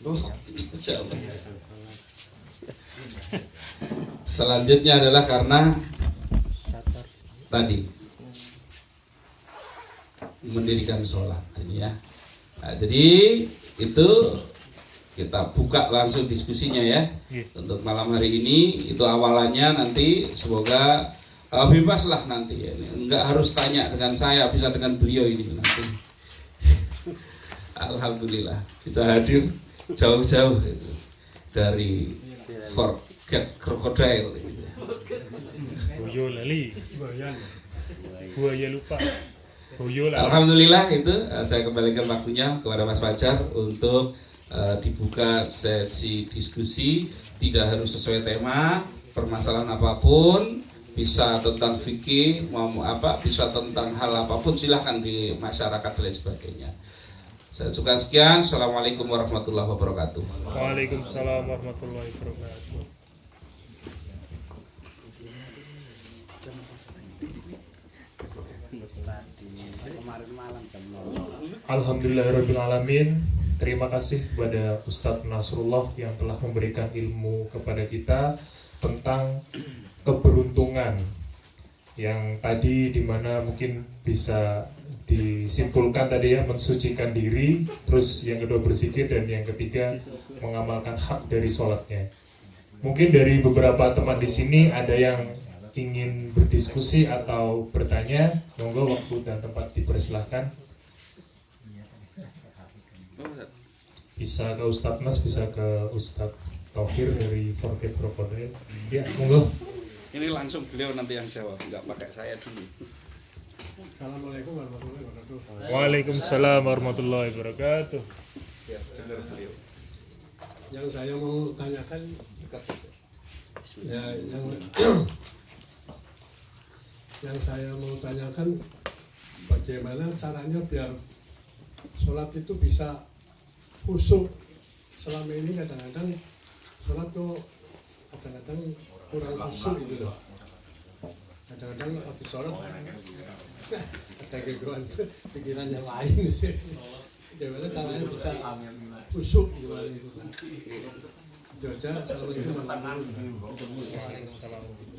Oh, selanjutnya adalah karena tadi mendirikan sholat ini ya. Nah, jadi itu kita buka langsung diskusinya ya. Untuk malam hari ini itu awalannya, nanti semoga bebas lah nanti ya. Enggak harus tanya dengan saya, bisa dengan beliau ini nanti. Alhamdulillah bisa hadir jauh-jauh itu dari Forget Crocodile gitu. Boyo lali, buaya lupa. Alhamdulillah itu saya kembalikan waktunya kepada Mas Fajar untuk dibuka sesi diskusi. Tidak harus sesuai tema, permasalahan apapun, bisa tentang fikih, mau apa, bisa tentang hal apapun, silahkan di masyarakat dan lain sebagainya. Saya cukupkan sekian. Assalamualaikum warahmatullahi wabarakatuh. Waalaikumsalam warahmatullahi wabarakatuh. Alhamdulillahirrahmanirrahim. Terima kasih kepada Ustadz Nasrullah yang telah memberikan ilmu kepada kita tentang keberuntungan yang tadi, dimana mungkin bisa disimpulkan tadi ya, mensucikan diri, terus yang kedua berzikir, dan yang ketiga mengamalkan hak dari sholatnya. Mungkin dari beberapa teman di sini ada yang ingin berdiskusi atau bertanya, monggo waktu dan tempat dipersilahkan. Bisa ke Ustadz Nas, bisa ke Ustadz Tauhir dari Forget Crocodile. Ya, monggo. Ini langsung beliau nanti yang jawab, nggak pakai saya dulu. Assalamualaikum warahmatullahi wabarakatuh. Waalaikumsalam warahmatullahi wabarakatuh. Ya, benar beliau. Yang saya mau tanyakan, ya, yang saya mau tanyakan, bagaimana caranya biar sholat itu bisa khusyuk. Selama ini kadang-kadang sholat tuh kadang-kadang kurang khusyuk gitu loh. Kadang-kadang habis sholat ada gangguan pikiran yang lain. Bagaimana caranya bisa khusyuk gimana itu kan? Itu aja. Assalamualaikum warahmatullahi wabarakatuh.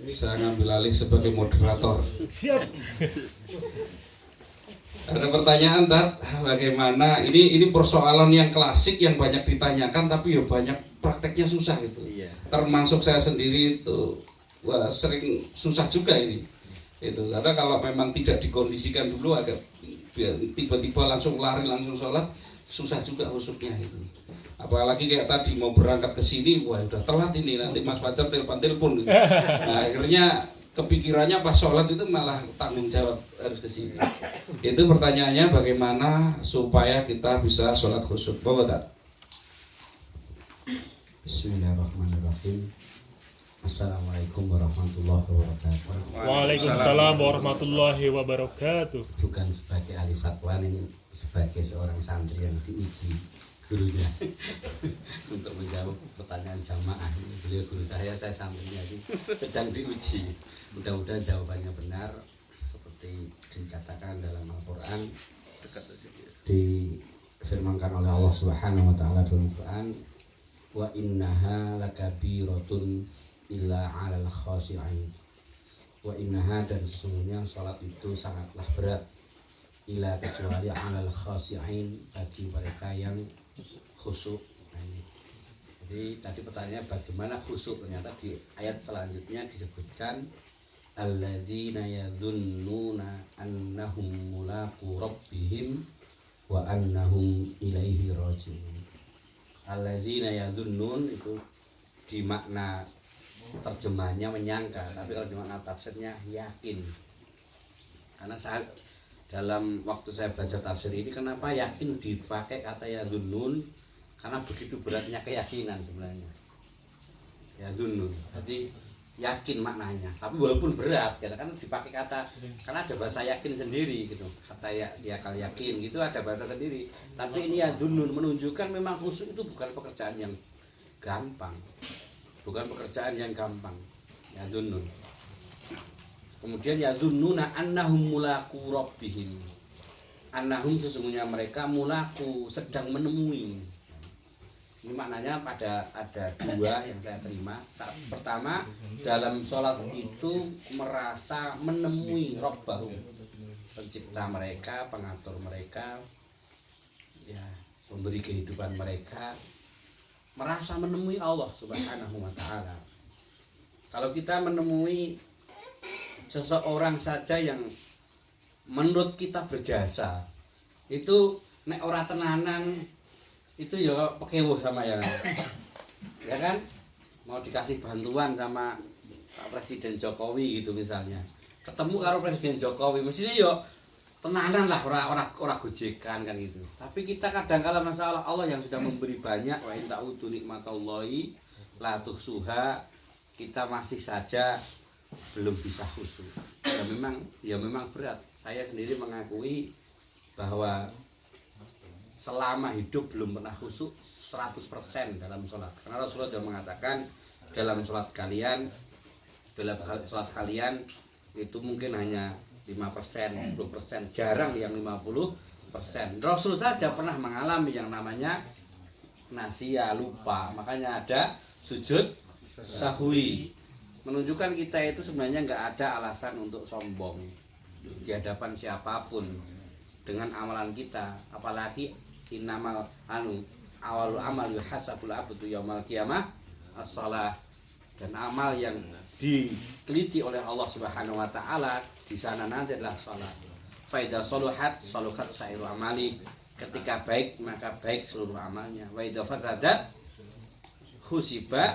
Saya ngambil alih sebagai moderator. Siap. Ada pertanyaan, Tat, bagaimana ini persoalan yang klasik yang banyak ditanyakan tapi ya banyak prakteknya susah gitu. Iya. Termasuk saya sendiri itu sering susah juga ini. Itu karena kalau memang tidak dikondisikan dulu agak tiba-tiba langsung lari langsung sholat, susah juga khusyuknya itu. Apalagi kayak tadi mau berangkat ke sini, wah udah telat ini, nanti Mas Fajar telepon gitu. Nah, akhirnya kepikirannya pas sholat itu malah tanggung jawab harus ke sini. Itu pertanyaannya, bagaimana supaya kita bisa sholat khusyuk. Bapak. Bismillahirrahmanirrahim. Assalamualaikum warahmatullahi wabarakatuh. Waalaikumsalam warahmatullahi wabarakatuh. Bukan sebagai ahli fatwa, ini sebagai seorang santri yang diuji gurunya untuk menjawab pertanyaan jamaah. Beliau guru saya santrinya itu sedang diuji. Mudah-mudahan jawabannya benar seperti dikatakan dalam Al-Quran, difirmankan oleh Allah Subhanahu wa taala dalam Al-Quran, wa innaha lakabiratun illa 'alal khashi'in. Wa innaha, dan sesungguhnya salat itu sangatlah berat, illa kecuali 'alal khashi'in, bagi mereka yang khusyuk. Jadi tadi pertanyaannya bagaimana khusyuk, ternyata di ayat selanjutnya disebutkan alladzina yadhunnuna annahum mulaqu rabbihim wa annahum ilaihi raji'un. Alladzina yadhunnun itu di makna terjemahnya menyangka, tapi kalau di makna tafsirnya yakin. Karena saat dalam waktu saya baca tafsir ini, kenapa yakin dipakai kata yadhunnun? Karena begitu beratnya keyakinan sebenarnya. Yadhunnun, jadi yakin maknanya. Tapi walaupun berat, ya kan dipakai kata, karena ada bahasa yakin sendiri gitu. Kata ya, dia kalau yakin gitu ada bahasa sendiri. Tapi ini yadhunnun menunjukkan memang khusyuk itu bukan pekerjaan yang gampang. Bukan pekerjaan yang gampang. Yadhunnun. Kemudian yadhunnuna annahum mulaqu rabbihim. Annahum, sesungguhnya mereka, mulaku, sedang menemui. Ini maknanya ada dua yang saya terima. Pertama, dalam sholat itu merasa menemui Rabbahu, pencipta mereka, pengatur mereka, ya, pemberi kehidupan mereka, merasa menemui Allah Subhanahu wa ta'ala. Kalau kita menemui seseorang saja yang menurut kita berjasa, itu nek ora tenanan itu ya pekewuh sama ya kan, mau dikasih bantuan sama Pak Presiden Jokowi gitu misalnya, ketemu karo Presiden Jokowi mestinya ya tenanan lah, ora gojekan kan gitu. Tapi kita kadang-kala masalah Allah yang sudah memberi banyak, wa in ta'udzu nikmatallahi la tuhsuha, kita masih saja belum bisa khusyuk. Ya memang berat. Saya sendiri mengakui bahwa selama hidup belum pernah khusyuk 100% dalam sholat. Karena Rasulullah sudah mengatakan dalam sholat kalian itu mungkin hanya 5%, 10%, jarang yang 50%. Rasul saja pernah mengalami yang namanya nasia, lupa. Makanya ada sujud sahwi. Menunjukkan kita itu sebenarnya nggak ada alasan untuk sombong di hadapan siapapun dengan amalan kita, apalagi innamal awalul amal yuhasabul abdu yaumal qiyamah as-shalah, dan amal yang diteliti oleh Allah Subhanahu wa taala di sana nanti adalah salat. Fa idza saluhat saluhat sairu amali, ketika baik maka baik seluruh amalnya. Wa idza fasadat khusiba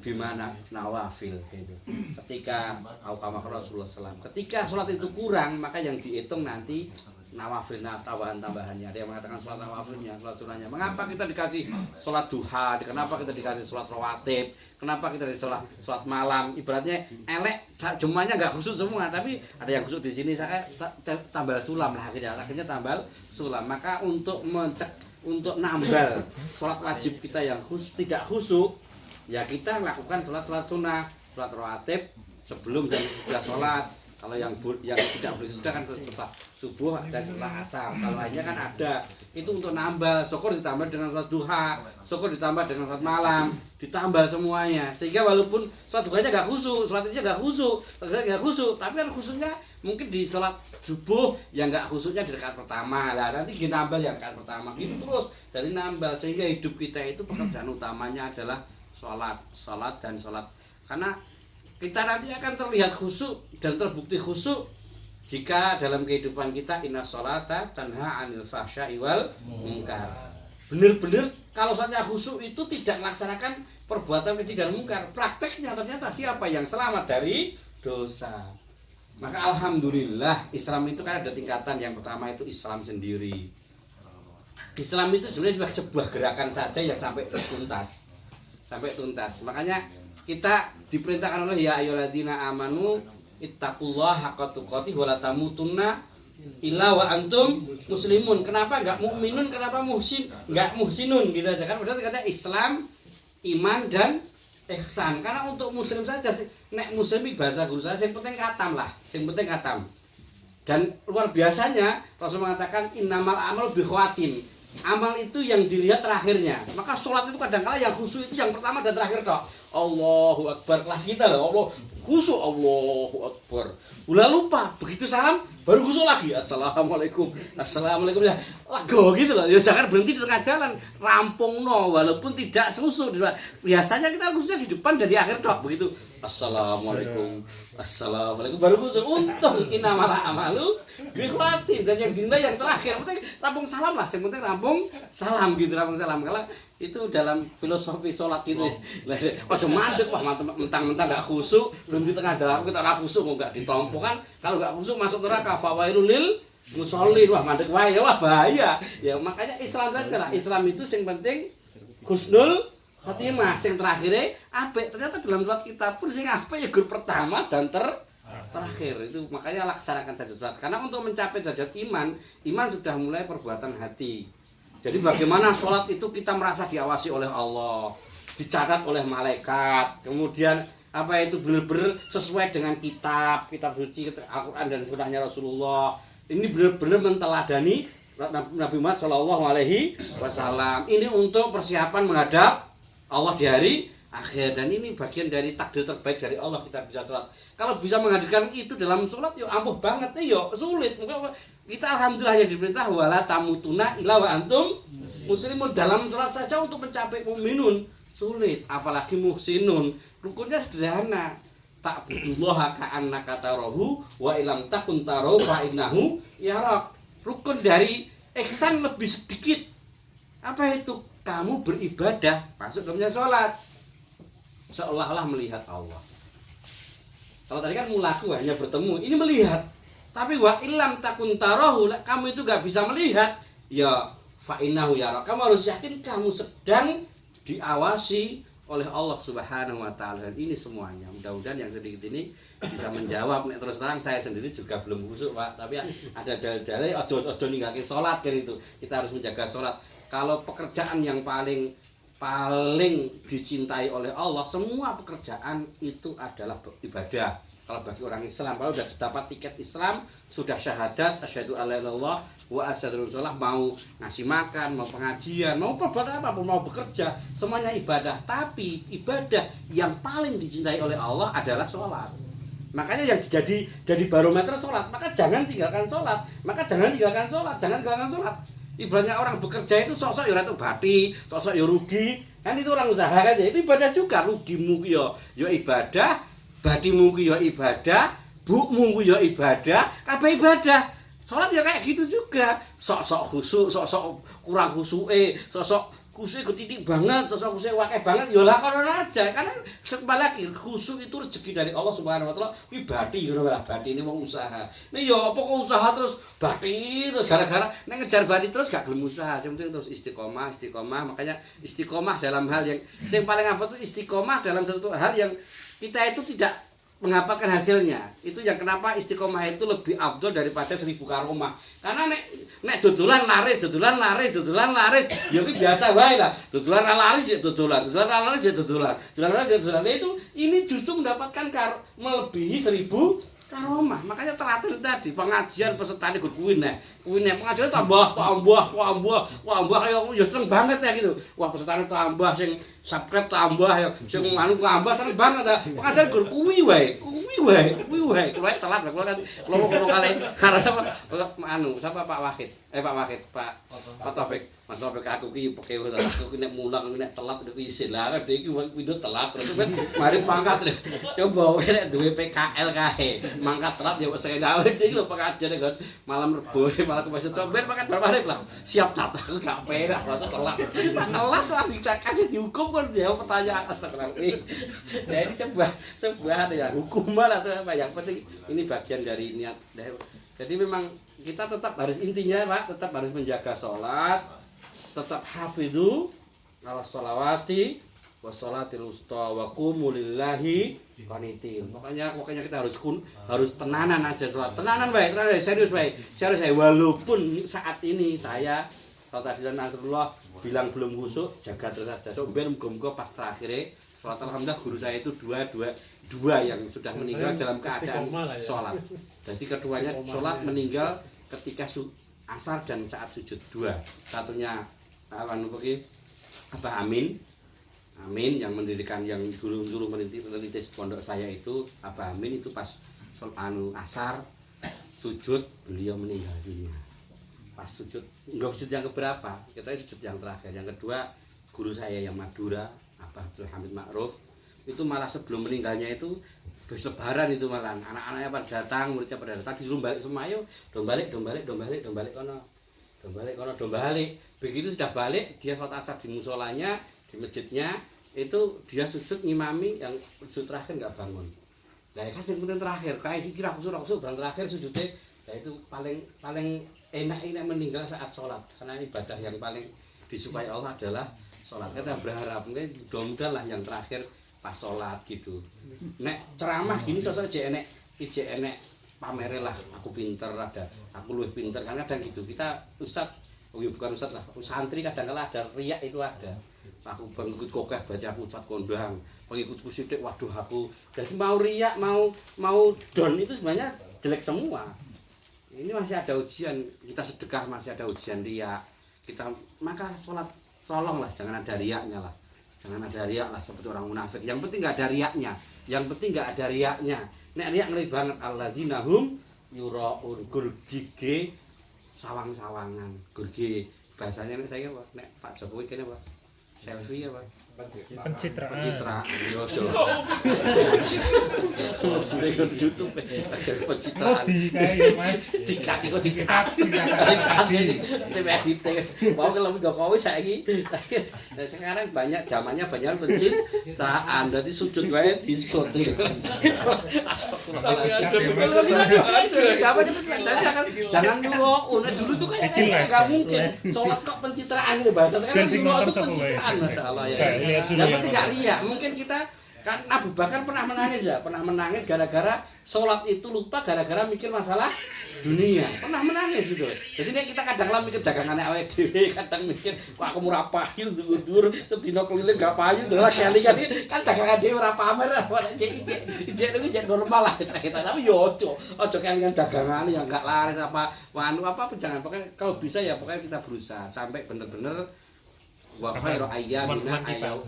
bimana nawafil gitu. Ketika kama Rasulullah SAW, ketika sholat itu kurang maka yang dihitung nanti nawafilnya, tambahan-tambahannya. Ada yang mengatakan sholat nawafilnya, sholat sunnahnya. Mengapa kita dikasih sholat duha? Kenapa kita dikasih sholat rawatib? Kenapa kita dikasih sholat malam? Ibaratnya elek, jumlahnya nggak khusus semua, tapi ada yang khusus di sini. Saya tambal sulam lah akhirnya tambal sulam. Maka untuk nambal sholat wajib kita yang tidak khusyuk, ya kita lakukan sholat sunnah, sholat rawatib sebelum dan sesudah sholat. Kalau yang tidak bersesudah kan setelah subuh dan setelah asar. Kalau lainnya kan ada. Itu untuk nambah. Syukur ditambah dengan sholat duha, syukur ditambah dengan sholat malam, ditambah semuanya. Sehingga walaupun sholat duhanya nggak khusyuk, sholatnya nggak khusyuk, tapi kan khusyuknya mungkin di sholat subuh yang nggak khusyuknya di rakaat pertama lah. Nanti ditambah yang rakaat pertama. Gitu terus dari nambah, sehingga hidup kita itu pekerjaan utamanya adalah sholat dan sholat. Karena kita nanti akan terlihat khusyuk dan terbukti khusyuk jika dalam kehidupan kita inna sholata tanha anil fahsya'i wal munkar. Benar-benar kalau saatnya khusyuk itu tidak melaksanakan perbuatan keji dan munkar. Prakteknya ternyata siapa yang selamat dari dosa. Maka alhamdulillah Islam itu kan ada tingkatan. Yang pertama itu Islam sendiri. Islam itu sebenarnya juga sebuah gerakan saja yang sampai tuntas. Makanya kita diperintahkan oleh ya ayyuhalladzina amanu ittaqullaha haqqa tuqatih wa la tamutunna illa wa antum muslimun. Kenapa enggak mukminun, kenapa enggak muhsinun gitu aja kan? Padahal kata Islam, iman dan ihsan. Karena untuk muslim saja nek muslim bahasa guru saya yang penting katam lah, yang penting katam. Dan luar biasanya Rasul mengatakan innamal a'malu bikhwatim. Amal itu yang dilihat terakhirnya. Maka sholat itu kadang-kala yang khusyuk itu yang pertama dan terakhir toh. Allahu Akbar, kelas kita loh. Allah khusyuk, Allahu Akbar. Udah lupa, begitu salam baru khusyuk lagi. Assalamualaikum ya. Lago gitu loh. Ya jangan berhenti di tengah jalan. Rampung no, walaupun tidak khusyuk. Biasanya kita khusyuknya di depan dari akhir toh. Begitu Assalamualaikum baru khusyuk. Untung innamal a'malu bikhwatim, dan yang dinilai yang terakhir. Penting rampung salam lah. Yang penting rampung salam gitu, rampung salam. Kalau itu dalam filosofi sholat gitu. Waduh mandek, wah mentang-mentang nggak khusyuk, belum di tengah jalan kita nggak khusyuk, nggak ditompo kan? Kalau nggak khusyuk masuk neraka, fawailul lil musholin, wah mandek wae, wah bahaya. Ya makanya Islam saja lah. Islam itu yang penting husnul khotimah, yang terakhirnya apik. Ternyata dalam sholat kita pun yang apik ya grup pertama dan terakhir itu. Makanya laksanakan saja sholat. Karena untuk mencapai derajat iman sudah mulai perbuatan hati. Jadi bagaimana sholat itu kita merasa diawasi oleh Allah, dicatat oleh malaikat, kemudian apa itu benar-benar sesuai dengan kitab suci Al-Quran dan sunnahnya Rasulullah. Ini benar-benar menteladani Nabi Muhammad Shallallahu Alaihi Wasallam. Ini untuk persiapan menghadap Allah di hari akhir, dan ini bagian dari takdir terbaik dari Allah kita bisa sholat. Kalau bisa menghadirkan itu dalam sholat, yo ampuh banget nih, yo sulit. Kita alhamdulillah yang diperintah wala tamutuna illa wa antum muslimun. Dalam sholat saja untuk mencapai mu'minun sulit, apalagi muhsinun. Rukunnya sederhana, ta'budullaha ka'annaka tarahu wa ilam takun tarahu fa innahu yarak. Rukun dari ihsan lebih sedikit. Apa itu? Kamu beribadah masuk dalamnya sholat seolah-olah melihat Allah. Kalau tadi kan mulaku hanya bertemu, ini melihat. Tapi wa ilam takun tarahu, kamu itu gak bisa melihat, ya fa innahu yarak. Kamu harus yakin kamu sedang diawasi oleh Allah Subhanahu wa taala. Dan ini semuanya, mudah-mudahan yang sedikit ini bisa menjawab. Nek terus terang saya sendiri juga belum khusyuk, Pak. Tapi ada dalil-dalil ojo ninggalke salat kan itu. Kita harus menjaga salat. Kalau pekerjaan yang paling dicintai oleh Allah, semua pekerjaan itu adalah ibadah. Kalau bagi orang Islam, kalau sudah dapat tiket Islam, sudah syahadat asyhadu alla ilaha illallah wa asyhadu anna mau ngasih makan, mau pengajian, mau perbuatan apapun, mau bekerja, semuanya ibadah. Tapi ibadah yang paling dicintai oleh Allah adalah sholat. Makanya yang jadi barometer sholat, maka jangan tinggalkan sholat, jangan tinggalkan sholat. Ibaratnya orang bekerja itu sok-sok ya ratu bati, sok-sok ya rugi. Kan itu orang usaha kan ya, itu ibadah juga. Rugimu ya ibadah, batimu ya ibadah, bukmu ya ibadah, kabeh ibadah. Salat ya kayak gitu juga. Sok-sok khusyuk, sok-sok kurang khusyuke, sok-sok khusyuk ketitik banget, sok-sok khusyuk wakeh banget, ya lakonan aja. Karena sekali lagi khusyuk itu rezeki dari Allah Subhanahu wa taala. Kuwi bati ngono lah, bati ini wong usaha. Nek ya apa kok usaha terus bati terus gara-gara nek ngejar bati terus gak gelem usaha. Yang penting terus istiqomah. Makanya istiqomah dalam hal yang paling apa tuh istiqomah dalam satu hal yang kita itu tidak mengapalkan hasilnya. Itu yang kenapa istiqomah itu lebih afdol daripada 1000 karomah. Karena nek dodolan laris, ya ki biasa wae lah. Dodolan laris ya dodolan. Nah, itu ini justru mendapatkan melebihi 1000 karomah. Makanya telaten tadi pengajian pesertane kuwi nek pengajian tambah ya seneng banget ya gitu. Wah pesertane tambah, sing subscribe tambah ya, sing anu tambah seneng banget ya. Pengajian kuwi wae. Kuwi telat kula kan kula kalih karena anu sapa Pak Wahid. Pak Taufik. Mas Taufik aku ki pekewo aku nek mulang nek telat kuwi isin. Lah dhek iki windu telat terus kan mari pangkat. Coba nek duwe PKL kae. Mangkat telat ya wis gawe iki lho pengajian kan malam Rebo malah kepesen coba makan bareng lah. Siap cat aku gak perak masa telat. Telat soal dikasih dihukum kan dia pertanyaan sekarang. Nah ini coba sebuah ya hukuman atau apa yang penting ini bagian dari niat. Jadi memang kita tetap harus intinya Pak, tetap harus menjaga sholat, tetap hafizu ala sholawati wassalatil wusta wa qumu lillahi qanitin. Makanya kita harus tenanan aja sholat. Tenanan baik, serius baik. Walaupun saat ini saya kalau tadi Nasrullah bilang belum khusyuk, jaga terus saja. So muga-muga pas terakhir sholat alhamdulillah guru saya itu dua yang sudah meninggal dalam keadaan sholat. Jadi keduanya sholat meninggal ketika asar dan saat sujud dua. Satunya Abah Amin yang mendirikan yang dulu merintis pondok saya itu Abah Amin itu pas asar sujud beliau meninggal dunia. Pas sujud enggak sujud yang keberapa, kita sujud yang terakhir. Yang kedua guru saya yang Madura Abah Abdul Hamid Ma'ruf itu malah sebelum meninggalnya itu habis lebaran itu malah anak-anaknya pada datang, muridnya pada datang disuruh balik semua, ayo dong balik kono. Begitu sudah balik dia sholat asar di musolanya di masjidnya itu dia sujud ngimami yang sujud terakhir nggak bangun. Nah kan yang penting terakhir kayak kira khusyuk dan terakhir sujudnya, nah itu paling enak meninggal saat sholat karena ibadah yang paling disukai Allah adalah sholat. Kita berharap mungkin mudah-mudahan lah yang terakhir pas sholat gitu. Nek ceramah gini sosok enek pamere lah aku pinter ada aku luwih pinter kan kadang gitu kita bukan ustad lah santri kadang-kala ada riak itu ada aku pengikut kokeh baca aku ustad kondang pengikutku sithik waduh aku jadi mau riak mau don itu sebenarnya jelek semua Ini masih ada ujian, kita sedekah masih ada ujian riak. Maka sholat tolonglah jangan ada riaknya lah. Jangan ada riak lah seperti orang munafik. Yang penting enggak ada riaknya. Yang penting enggak ada riaknya. Nek riak ngeri banget alladzina hum yuraun gurgige sawang-sawangan. Gurgi bahasanya nek saya apa? Nek Pak Jokowi kene apa? Selfie apa? Pencitraan. Yo do. Sering YouTube pencitraan. Mas. Dikat kok dikat. Tim edit. Mau kalau Jokowi saiki. Sekarang banyak zamannya banyak pencitraan. Berarti sujud wae disyuting. Jangan nyuruh. Dulu tuh kayak enggak mungkin. Sholat kok pencitraan itu bahasa kan pencitraan masalah ya. Yang penting gak lihat, mungkin kita kan Abu Bakar pernah menangis gara-gara sholat itu lupa gara-gara mikir masalah dunia, pernah menangis gitu. Jadi nek kita kadang mikir dagangan awake dhewe, kadang mikir kok aku murah payu dur terus dino keliling gak payu lah kali kan dagangan dhewe ora pamer cek normal lah kita tapi yo ojo kalian dagangan yang gak laris apa jangan pokoknya kalau bisa ya pokoknya kita berusaha sampai bener-bener wa khairu ayyamina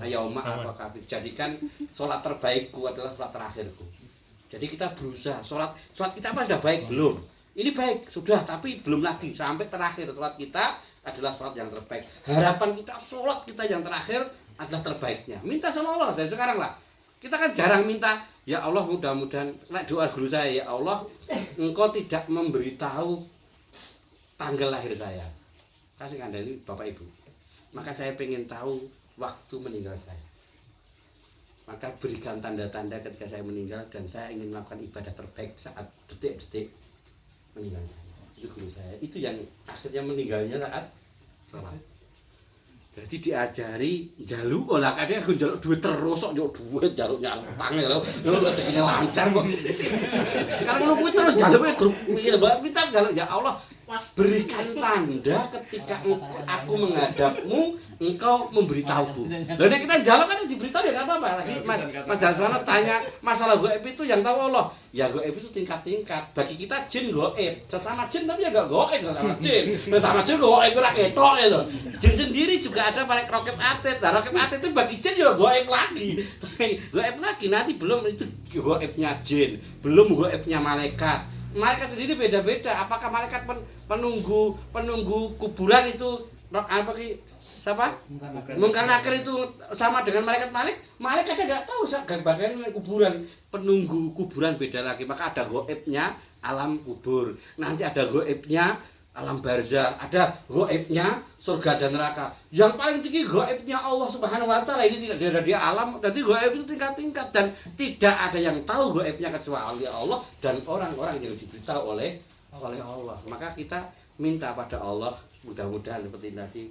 yauma al-qiyamah. Jadikan salat terbaikku adalah salat terakhirku. Jadi kita berusaha salat kita apa sudah baik belum? Ini baik sudah tapi belum lagi sampai terakhir salat kita adalah salat yang terbaik. Harapan kita salat kita yang terakhir adalah terbaiknya. Minta sama Allah dari sekarang lah. Kita kan jarang minta, ya Allah mudah-mudahan doa guru saya, ya Allah engkau tidak memberitahu tanggal lahir saya. Kasih kandani Bapak Ibu. Maka saya pengen tahu waktu meninggal saya. Maka berikan tanda-tanda ketika saya meninggal dan saya ingin melakukan ibadah terbaik saat detik-detik meninggal saya. Itu guru saya. Itu yang akhirnya meninggalnya saat sholat. Jadi diajari jaluk lah kadang aku jaluk duit terus kok jaluk duit jaluknya utang ya lho rezekinya lancar kok. Kalau ngono kuwi terus jaluknya grup minta jaluk ya Allah berikan tanda ketika aku menghadapmu engkau memberitahuku. Lah nek kita jaluk kan diberitahu ya enggak apa-apa. Tadi Mas Darsono tanya masalah gaib itu yang tahu Allah. Ya gaib itu tingkat-tingkat. Bagi kita jin gaib, sesama jin tapi ya enggak gaib sesama jin. Sesama jin gaib ora ketok ya lho. Jin sendiri juga ada paling rokep atit. Nah rokep atit itu bagi jin ya gaib lagi. Gaib lagi nanti belum itu gaibnya jin, belum gaibnya malaikat. Malaikat sendiri beda-beda. Apakah malaikat penunggu kuburan itu apa ki siapa? Mungkar Nakir itu sama dengan malaikat Malik? Malaikat enggak tahu bagian kuburan. Penunggu kuburan beda lagi. Maka ada gaibnya alam kubur. Nanti ada gaibnya alam barzah, ada gaibnya surga dan neraka. Yang paling tinggi gaibnya Allah Subhanahu wa taala. Ini tidak ada di alam. Jadi gaib itu tingkat-tingkat dan tidak ada yang tahu gaibnya kecuali Allah dan orang-orang yang diberitahu oleh Allah. Maka kita minta pada Allah mudah-mudahan seperti tadi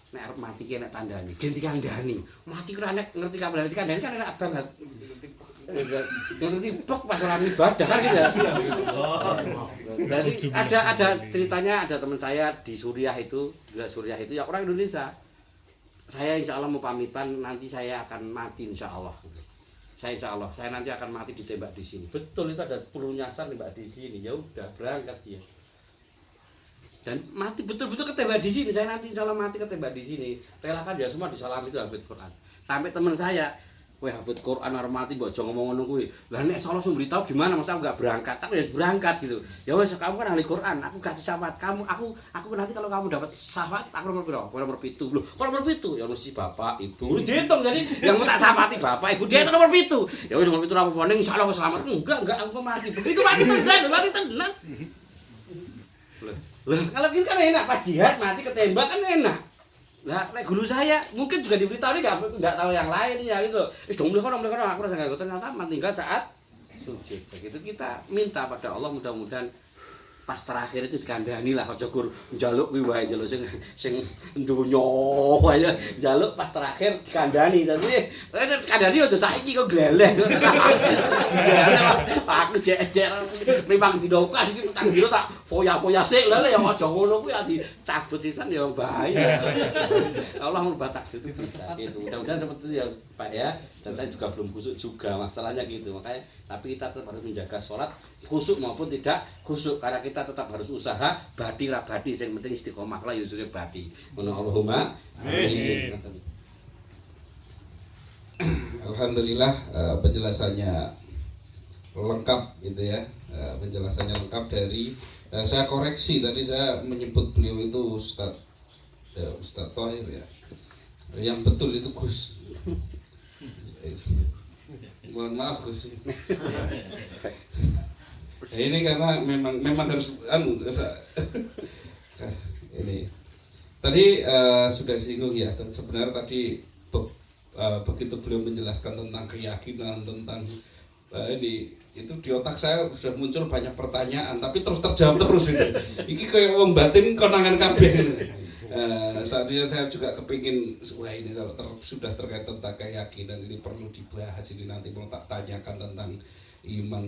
nek arep mati ki nek tandani, ganti kandhani. Mati ora nek ngerti kabar ngerti kandhani kan enak banget. Ngerti bok masalah ibadah kan gitu ya. Jadi ada ceritanya ada teman saya di Suriah itu ya orang Indonesia. Saya insya Allah mau pamitan nanti saya akan mati insya Allah. Saya nanti akan mati ditembak di sini. Betul itu ada peluru nyasar tembak di sini. Ya udah berangkat dia. Dan mati betul-betul ketembak di sini. Saya nanti insya Allah mati ketembak di sini. Relakan dia semua disalami itu hafid Quran. Sampai teman saya, weh hafid Quran harus mati bojo ngomong ngono kuwi. Lah nek salah beritahu gimana masa aku enggak berangkat? Aku ya berangkat gitu. Ya wes kamu kan ahli Quran, aku kasih syafaat. Aku nanti kalau kamu dapat syafaat aku nomor piro? Nomor 7 lho. Kok nomor 7? Ya mesti bapak, ibu. Dihitung jadi yang tak syafaati bapak, ibu dia itu nomor 7. Ya wes nomor 7 ora apa-apa ning insyaallah selamat. Enggak aku mati. Begitu mati tenan. Loh, kalau kita kan enak pas jihad mati ketembak kan enak. Lah nek guru saya mungkin juga diberitahu enggak tahu yang lain ya gitu. Wis dong kono aku rasa enggak ternyata meninggal saat sujud. Begitu kita minta pada Allah mudah-mudahan pas terakhir itu dikandani lah aja gur njaluk kuwi wae njaluk sing donya wae njaluk pas terakhir dikandani tapi kandani aja saiki kok gleleh. Aku jek memang didokas iki tak foya-foya sik lho ya aja ngono kuwi dicabut sisan ya bahaya. Allah merubah takdir itu bisa gitu. Mudah-mudahan seperti itu ya Pak ya. Dan saya juga belum khusyuk juga masalahnya gitu. Makanya tapi kita tetap harus menjaga sholat khusyuk maupun tidak khusyuk karena kita tetap harus usaha badi rabadi yang penting istiqomah lah yusure badi. Ngono Allahumma amin. Alhamdulillah penjelasannya lengkap gitu ya. Penjelasannya lengkap dari saya koreksi tadi saya menyebut beliau itu Ustadz Thohir ya. Yang betul itu Gus. Mohon maaf Gus. Ya, ini karena memang harus ini tadi sudah disinggung ya. Dan sebenarnya tadi begitu beliau menjelaskan tentang keyakinan tentang ini itu di otak saya sudah muncul banyak pertanyaan tapi terus terjawab terus itu. Ini kayak wong batin konangan kabeh. Saat ini saya juga kepingin wah ini kalau sudah terkait tentang keyakinan ini perlu dibahas ini nanti mau tak tanyakan tentang iman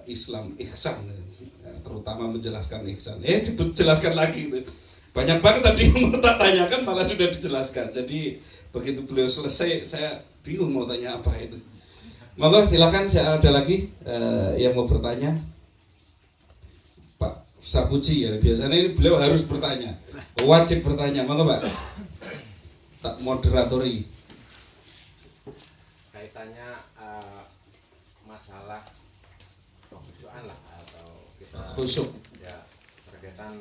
Islam ihsan terutama menjelaskan ihsan. Dijelaskan lagi itu. Banyak banget tadi yang mau tak tanyakan malah sudah dijelaskan. Jadi begitu beliau selesai saya bingung mau tanya apa itu. Monggo silakan ada lagi yang mau bertanya. Pak Sapuji ya biasanya ini beliau harus bertanya. Wajib bertanya. Monggo Pak. Tak moderatori. Kaitannya masalah kekhusyukan lah atau kita Khusyuk. ya berkaitan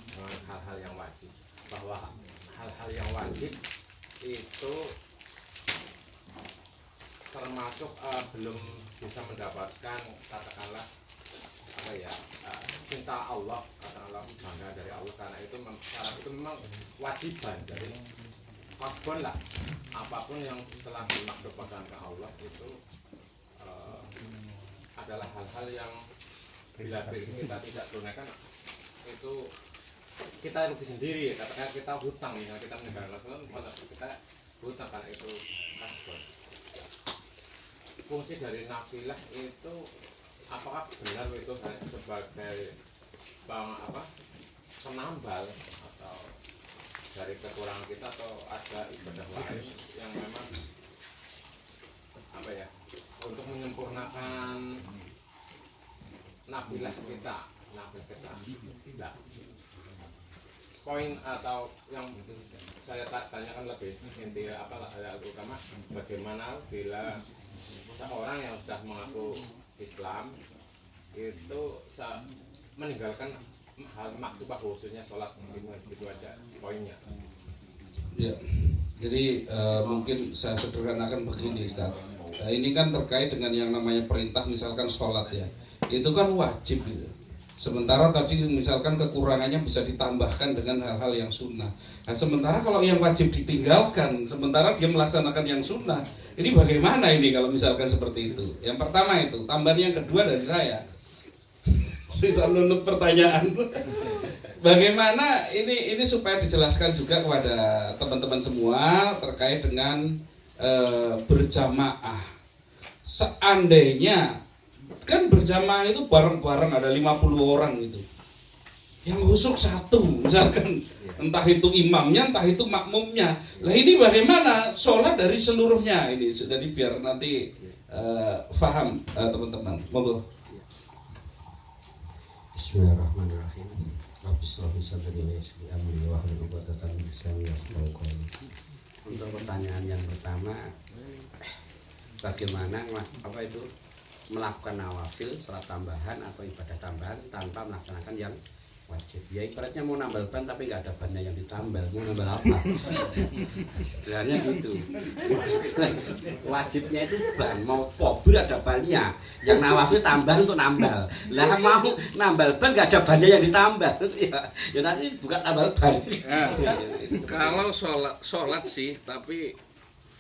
dengan hal-hal yang wajib bahwa hal-hal yang wajib itu termasuk belum bisa mendapatkan katakanlah apa ya cinta Allah katakanlah bangga dari Allah karena itu syarat itu memang wajiban dari apapun lah apapun yang telah dimaklumatkan ke Allah itu adalah hal-hal yang bila kita tidak tunaikan itu kita rugi sendiri katakan kita hutang ya kita meninggalkan kita hutang karena itu kasbon. Fungsi dari nafilah itu apakah benar itu sebagai penambal atau dari kekurangan kita atau ada ibadah lain yang memang apa ya untuk menyempurnakan nafilah kita tidak poin atau yang saya tanyakan lebih inti utama bagaimana bila seorang yang sudah mengaku Islam itu meninggalkan hal maktubah khususnya sholat itu aja poinnya. Ya, jadi mungkin saya sederhanakan begini Ustaz. Ini kan terkait dengan yang namanya perintah misalkan sholat ya, itu kan wajib gitu. Sementara tadi misalkan kekurangannya bisa ditambahkan dengan hal-hal yang sunnah. Nah, sementara kalau yang wajib ditinggalkan, sementara dia melaksanakan yang sunnah, ini bagaimana ini kalau misalkan seperti itu? Yang pertama itu, tambahan yang kedua dari saya, sisa nunut pertanyaan. Bagaimana ini supaya dijelaskan juga kepada teman-teman semua terkait dengan berjamaah. Seandainya kan berjamaah itu bareng-bareng ada 50 orang gitu. Yang khusyuk satu misalkan entah itu imamnya entah itu makmumnya. Lah ini bagaimana sholat dari seluruhnya ini jadi biar nanti faham teman-teman. Monggo. Bismillahirrahmanirrahim. Rabbi shrah li sadri wa yassir li amri wahlul 'uqdatam min lisani yafqahu qawli. Untuk pertanyaan yang pertama, bagaimana apa itu melakukan nawafil, sholat tambahan atau ibadah tambahan tanpa melaksanakan yang wajib? Ya ibaratnya mau nambal ban tapi nggak ada bannya yang ditambal, mau nambal apa? Sebenarnya gitu. Wajibnya itu ban, mau mobil ada bannya, yang nawafil tambahan untuk nambal. Lah mau nambal ban nggak ada bannya yang ditambal, ya nanti bukan nambal ban. Kalau sholat sih tapi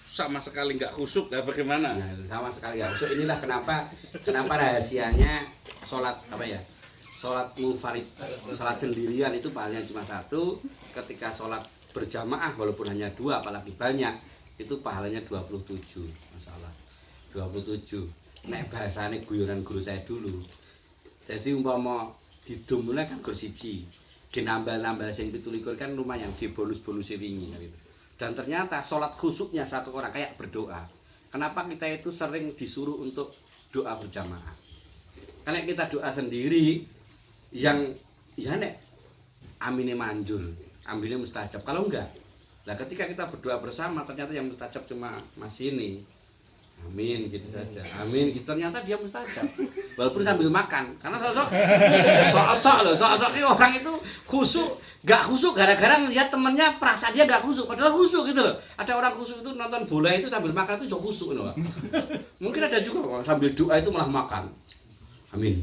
sama sekali nggak khusyuk, ya bagaimana? Nah, sama sekali nggak khusyuk. Inilah kenapa rahasianya sholat apa ya? Sholat munfarid, sholat sendirian itu pahalanya cuma satu. Ketika sholat berjamaah walaupun hanya dua, apalagi banyak, itu pahalanya 27. Masalah 27. Nek bahasane guyonan guru saya dulu. Jadi umpama didum kan gor siji. Dinambal-nambal sing 17 kan lumayan di bonus-bonus wingi gitu. Dan ternyata sholat khusyuknya satu orang kayak berdoa. Kenapa kita itu sering disuruh untuk doa berjamaah? Karena kita doa sendiri yang ya nek amine manjur, ambilnya mustajab. Kalau enggak, nah ketika kita berdoa bersama ternyata yang mustajab cuma Mas ini. Amin gitu saja. Amin gitu ternyata dia mustajab. Walaupun sambil makan. Karena sok-sok orang itu khusyuk, gak khusyuk gara-gara melihat temennya perasa dia gak khusyuk padahal khusyuk gitu loh. Ada orang khusyuk itu nonton bola itu sambil makan itu sok khusyuk loh. Mungkin ada juga sambil doa itu malah makan. Amin.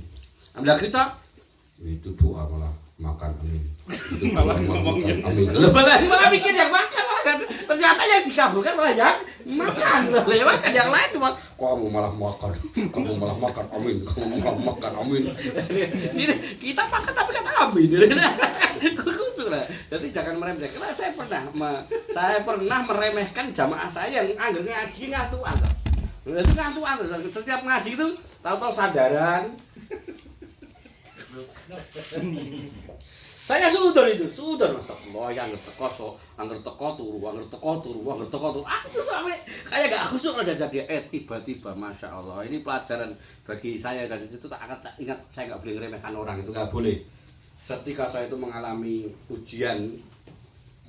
Ambil kita Itu doa malah makan, amin. Itu doa malah malah ngomongnya. makan, amin. malah mikir yang makan malah kan. Ternyata yang dikabulkan malah yang makan. Lewat kan yang lain cuma Kamu malah makan, kamu malah makan, amin. Kamu malah makan, amin. kita makan tapi kan amin. Khusyuk lah. Jadi jangan meremehkan. Karena saya pernah meremehkan jamaah saya yang anggap ngaji ngantuan. Itu ngantuan. Setiap ngaji itu tahu-tahu sadaran. Saya sudon Mas Allah yang angger teko turu. Aku sampai kayak gak khusyuk ada jadi tiba-tiba Masya Allah ini pelajaran bagi saya dan itu tak ingat saya nggak boleh ngeremehkan orang itu nggak boleh. Ketika saya itu mengalami ujian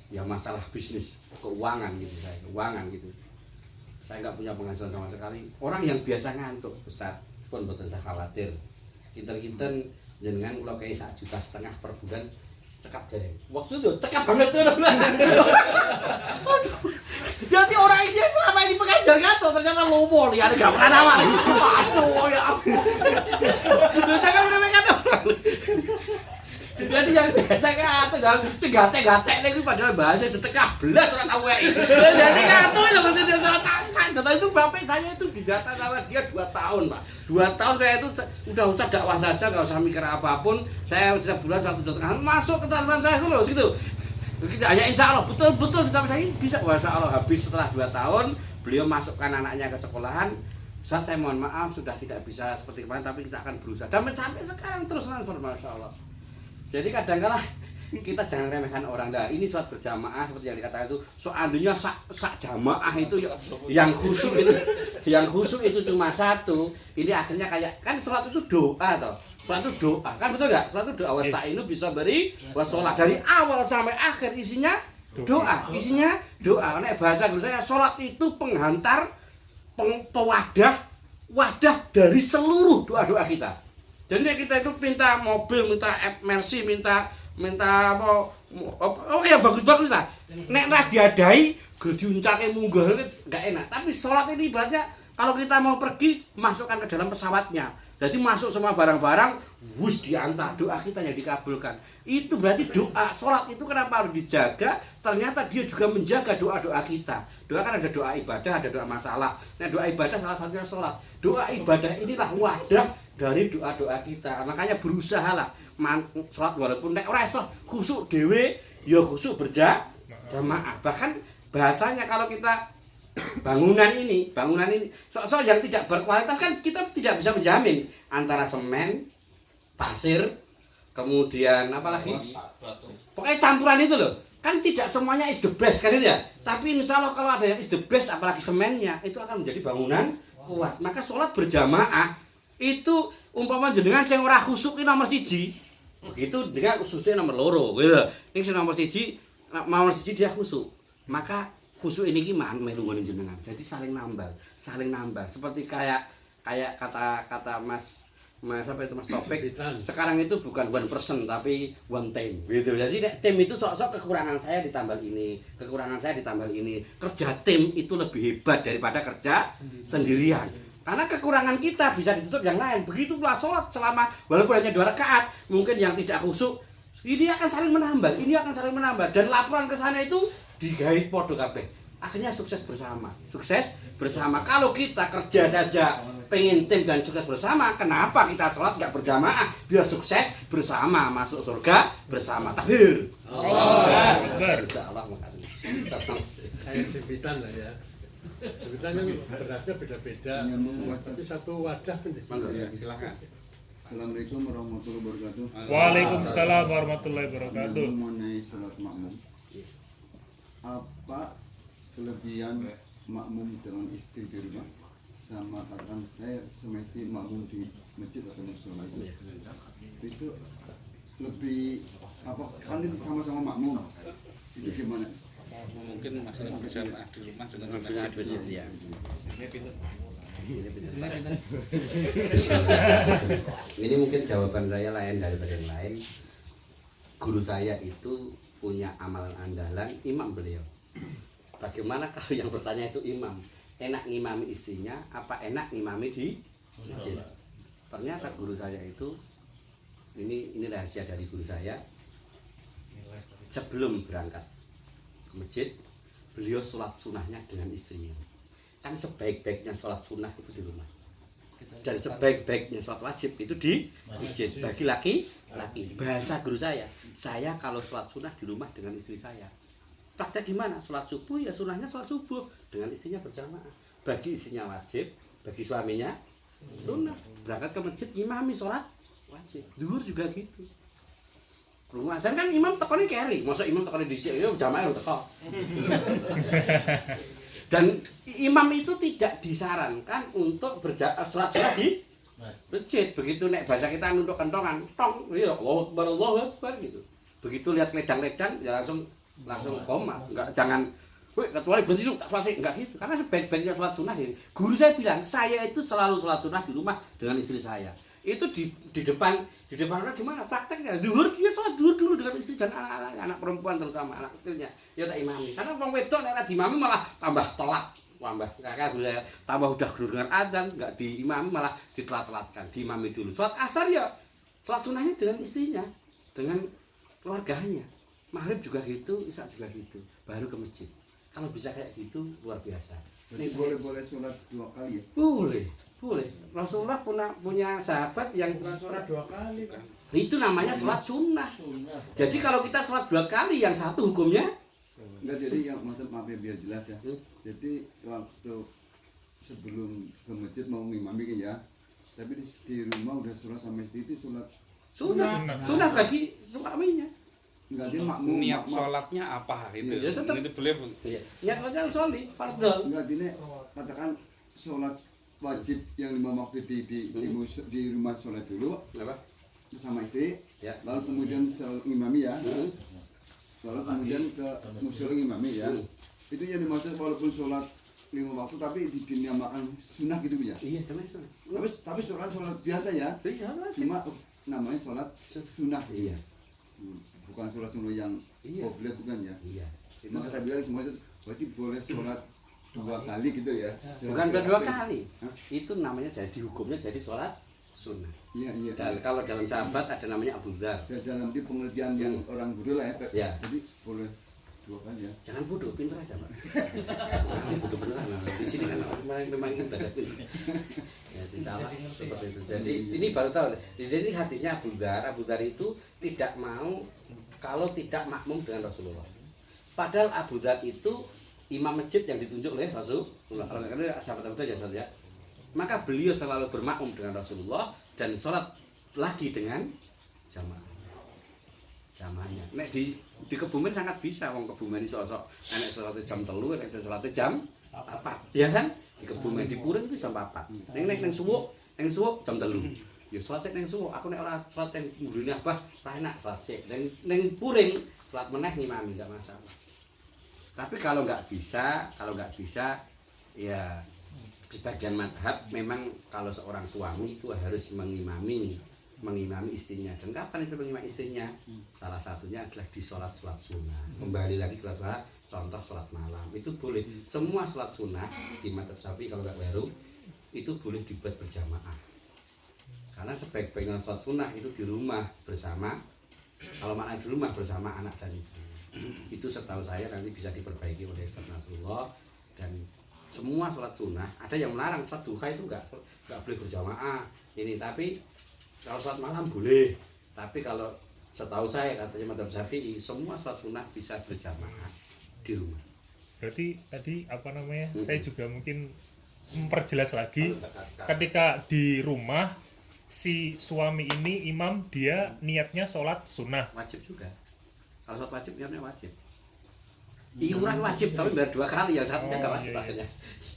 ya masalah bisnis keuangan gitu saya nggak punya penghasilan sama sekali. Orang yang biasa ngantuk Ustaz pun betul saya khawatir kinten jenengan kalau kayak 1,5 juta per bulan cekap jadi waktu itu cekap banget tuh. Aduh, jadi orang ini selama ini pengajar gato ternyata lomo ya gak pernah nawar. Aduh ya ampun, jangan meremehkan orang. Jadi yang biasa ngatur dan si gate-gate ini padahal bahasa setengah belas orang tahu ya. Jadi ngatur itu ngerti tangan. Data itu bapak saya itu dijatah sama dia 2 tahun Pak. 2 tahun saya itu udah ustaz dakwah saja nggak usah mikir apapun. Saya setiap bulan 1,5 juta masuk ke transferan saya terus gitu. Kita hanya insya Allah betul tapi saya bisa insya Allah habis setelah 2 tahun beliau masukkan anaknya ke sekolahan. Ustaz saya mohon maaf sudah tidak bisa seperti kemarin tapi kita akan berusaha. Dan sampai sekarang terus transfer Masya Allah. Jadi kadang-kala kita jangan remehkan orang. Nah, ini sholat berjamaah seperti yang dikatakan itu. Seandainya sak jamaah itu yang khusyuk itu cuma satu. Ini akhirnya kayak kan sholat itu doa toh. Sholat itu doa kan betul nggak? Sholat itu doa wasta'inu bisa beri washolat dari awal sampai akhir isinya doa. Nek bahasa guru saya sholat itu penghantar wadah dari seluruh doa-doa kita. Jadi kita itu minta mobil, minta Mercy, minta apa? Oh ya bagus-bagus lah. Nek ra diadai, diuncake munggah enggak enak. Tapi sholat ini ibaratnya kalau kita mau pergi masukkan ke dalam pesawatnya. Jadi masuk semua barang-barang, wus diantar doa kita yang dikabulkan. Itu berarti doa. Sholat itu kenapa harus dijaga? Ternyata dia juga menjaga doa-doa kita. Doa kan ada doa ibadah, ada doa masalah. Nah doa ibadah salah satunya sholat. Doa ibadah inilah wadah dari doa-doa kita. Makanya berusahalah sholat walaupun nek ora iso khusyuk dhewe ya khusyuk berjamaah. Bahkan bahasanya kalau kita bangunan ini sok yang tidak berkualitas kan kita tidak bisa menjamin antara semen, pasir, kemudian apalagi pokoknya campuran itu loh. Kan tidak semuanya is the best kan itu ya. Tapi insya Allah kalau ada yang is the best apalagi semennya itu akan menjadi bangunan kuat. Maka sholat berjamaah itu umpama jenengan sing ora khusyuk nomor 1, begitu dengan khusyuknya nomor 2 gitu. Ini sing nomor 1 dia khusyuk. Maka khusyuk ini gimana melu ngene jenengan. Jadi saling nambah. Seperti kayak kata Mas apa itu Mas Topik. Sekarang itu bukan 1% tapi 1 team gitu. Jadi tim itu sok-sok kekurangan saya ditambah ini. Kerja tim itu lebih hebat daripada kerja sendirian. Karena kekurangan kita bisa ditutup yang lain. Begitu pula sholat selama walaupun hanya 2 rakaat, mungkin yang tidak khusyuk ini akan saling menambah, dan laporan ke sana itu digait podo kabeh. Akhirnya sukses bersama. Kalau kita kerja saja pengen tim dan sukses bersama, kenapa kita sholat nggak berjamaah? Biar sukses bersama, masuk surga bersama. Takbir. Insyaallah makasih. Kayak jembitan lah ya. Jembitan kan berasnya beda-beda, tapi satu wadah Monggo silakan. Assalamualaikum warahmatullahi wabarakatuh. Waalaikumsalam warahmatullahi wabarakatuh. Mengenai salat makmum, apa kelebihan makmum dengan istri di rumah sama katakan saya semesti makmum di masjid atau musola itu lebih apa kan itu sama-sama makmum itu gimana? Mungkin masalah berjamaah di rumah dengan di masjid. Ya. Ini mungkin jawaban saya lain daripada yang lain. Guru saya itu punya amalan andalan, imam beliau. Bagaimana kalau yang bertanya itu imam? Enak ngimami istrinya, apa enak ngimami di masjid? Ternyata guru saya itu, ini rahasia dari guru saya. Sebelum berangkat ke masjid, beliau sholat sunnahnya dengan istrinya. Kan sebaik-baiknya sholat sunnah itu di rumah. Dan sebaik-baiknya sholat wajib itu di masjid bagi laki-laki. Bahasa guru saya kalau sholat sunnah di rumah dengan istri saya. Praktek gimana? Sholat subuh ya sunnahnya sholat subuh dengan istrinya berjamaah. Bagi istrinya wajib, bagi suaminya sunnah. Berangkat ke masjid imami sholat wajib. Zuhur juga gitu. Rumah ajan kan imam tekonnya carry. Masa imam tekonnya disik ya jamaah teko. Dan imam itu tidak disarankan untuk sholat di masjid. Begitu nek bahasa kita nunduk kentongan, tong, ya Allahu Akbar gitu. Begitu lihat ledang-ledang ya langsung koma. Enggak, jangan kecuali berhenti tak fasih, enggak gitu. Karena sebaik-baiknya sholat sunnah ini. Guru saya bilang, saya itu selalu sholat sunnah di rumah dengan istri saya. Itu di depan orang gimana prakteknya? Zuhur dia sholat zuhur dulu dengan istri dan anak perempuan terutama anak kecilnya. Ya tak imami. Karena orang wedok nek diimami malah tambah telat. Tambah udah dengar adzan enggak diimami malah ditelat-telatkan. Diimami dulu. Sholat asar ya sholat sunnahnya dengan istrinya, dengan keluarganya. Maghrib juga gitu, isya juga gitu. Baru ke masjid. Kalau bisa kayak gitu luar biasa. Jadi boleh sholat 2 kali ya? Boleh. Rasulullah punya sahabat yang Sholat 2 kali kan. itu namanya sholat sunnah. Jadi kalau kita sholat 2 kali, yang satu hukumnya Enggak, jadi yang maksud maaf ya biar jelas ya. Jadi waktu sebelum ke masjid mau ngimami kan ya, tapi di rumah udah sholat sama istri itu sholat sunnah bagi suaminya. enggak dia makmum. Niat sholatnya apa itu? Ya, tetap. Itu boleh. Niat saja usolli fardhu. Enggak ini katakan sholat wajib yang 5 waktu di rumah sholat dulu Apa? sama istri, Ya. lalu kemudian ngimami ya, lalu kemudian ke musola ngimami ya. Itu yang dimaksud walaupun sholat 5 waktu tapi dinamakan sunnah gitu ya. Iya, namanya sunnah. Tapi sholat biasa ya, Jadi sholat wajib. cuma namanya sholat sunnah. Iya. Bukan sholat sunnah yang Iya. populer bukan ya. Iya. Itu Maka saya bilang semua itu berarti boleh sholat 2 kali gitu ya. bukan 2 kali. Itu namanya jadi hukumnya jadi sholat sunnah. Iya. Dan kalau dalam sahabat ada namanya Abu Dzar. Dan dalam di pengertian yang orang guru lah ya. Ya. Jadi boleh 2 kali ya. Jangan bodoh, pintar aja Pak. Nanti bodoh beneran. Di sini kan memang ibadah pintar. Ya, dicalah seperti itu. Jadi ini baru tahu. Jadi hadisnya Abu Dzar. Abu Dzar itu tidak mau kalau tidak makmum dengan Rasulullah. Padahal Abu Dzar itu imam masjid yang ditunjuk oleh Rasulullah. Kalau nggak sahabat-sahabat ya saja. Maka beliau selalu bermakmum dengan Rasulullah dan sholat lagi dengan jamaahnya. Nek di Kebumen sangat bisa, wong Kebumen iso-iso enek sholat jam 3, enek sholat jam 4. Ya kan? Di Kebumen di Puring itu jam 4. Neng suwuk jam 3. Ya sholat sik neng suwuk, aku nek ora sholat nang nggurine Abah, ora enak sholat sik. Neng Puring sholat meneh ngimami enggak masalah. Tapi kalau nggak bisa ya sebagian madhab memang kalau seorang suami itu harus mengimami istrinya. Dan kapan itu mengimami istrinya? Salah satunya adalah di sholat sunnah. Kembali lagi ke contoh sholat malam itu boleh. Semua sholat sunnah di madhab Syafi'i kalau nggak baru itu boleh dibuat berjamaah. Karena sebaik-baiknya sholat sunnah itu di rumah bersama. Kalau mana di rumah bersama anak dan istri. Itu setahu saya nanti bisa diperbaiki oleh Ustaz Nasrullah. Dan semua sholat sunnah, ada yang melarang sholat duha itu enggak boleh berjamaah ini, tapi kalau sholat malam boleh. Tapi kalau setahu saya katanya madhab Syafi'i semua sholat sunnah bisa berjamaah di rumah. Berarti tadi saya juga mungkin memperjelas lagi ketika di rumah si suami ini imam dia niatnya sholat sunnah. Wajib juga. Kalau sholat wajib niatnya wajib. Iuran wajib tapi bayar 2 kali, yang satunya nggak wajib akhirnya.